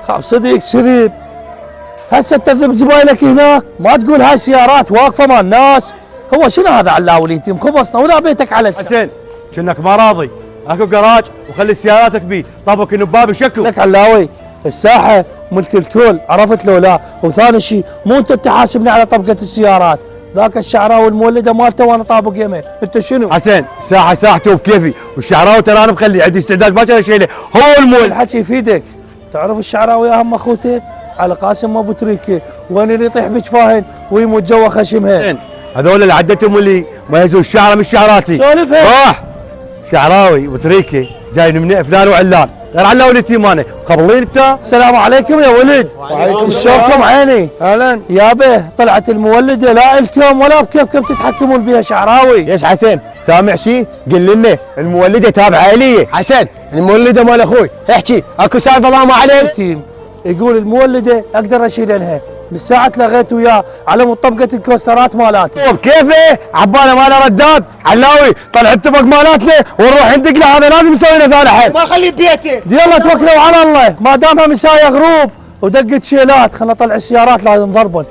خاب صديق كذب. هسه تذب زبايلك هناك ما تقول هاي السيارات واقفه مال الناس. هو شنو هذا علاوي اليتيم؟ خبصنا وذا بيتك على الساعة. حسين كأنك ما راضي، اكو جراج وخلي سياراتك بيه، طابك النباب يشكوا. لك علاوي الساحه ملك الكل، عرفت لو لا؟ وثاني شيء مو انت تحاسبني على طبقه السيارات، ذاك الشعراوي المولده مالته وانا طابق يمين، انت شنو؟ حسين ساحه ساحته بكيفي، والشعراوي ترى انا مخلي عندي استعداد ما كان شيء هو المول. الحكي يفيدك. تعرف الشعراوي اهم اخوته على قاسم ابو تريكه، وين اللي يطيح بجفاهن ويموت جوا خشمها. هذول اللي عدتهم اللي ما يهزوا الشعره مش شعراتي. سولفها راح شعراوي وتريكه جاي من فلان وعلان، غير علاوي اليتيم انا قبلين انت. السلام عليكم يا ولد. وعليكم السلام. شلونكم عيني؟ اهلا. يابه طلعت المولده لا الكم ولا بكيفكم تتحكمون بها شعراوي. ليش حسين سامع شيء؟ قل لنا المولده تابعه لي. حسن المولده مال اخوي، احكي اكو سالفه ما عليك. تيم يقول المولده اقدر اشيل عنها من ساعه لغيت وياه على مود طبقه الكوسترات مالاتي. طيب كيفه؟ عباله ماله رداد، علاوي طلع اتفق مالاتنا ونروح ندق له، هذا لازم يسوي لنا ثاني حل. ما خليه ببيته. يلا توكلوا على الله، ما دامها مسايه غروب ودقت شيلات، خلنا نطلع السيارات لازم نضربن.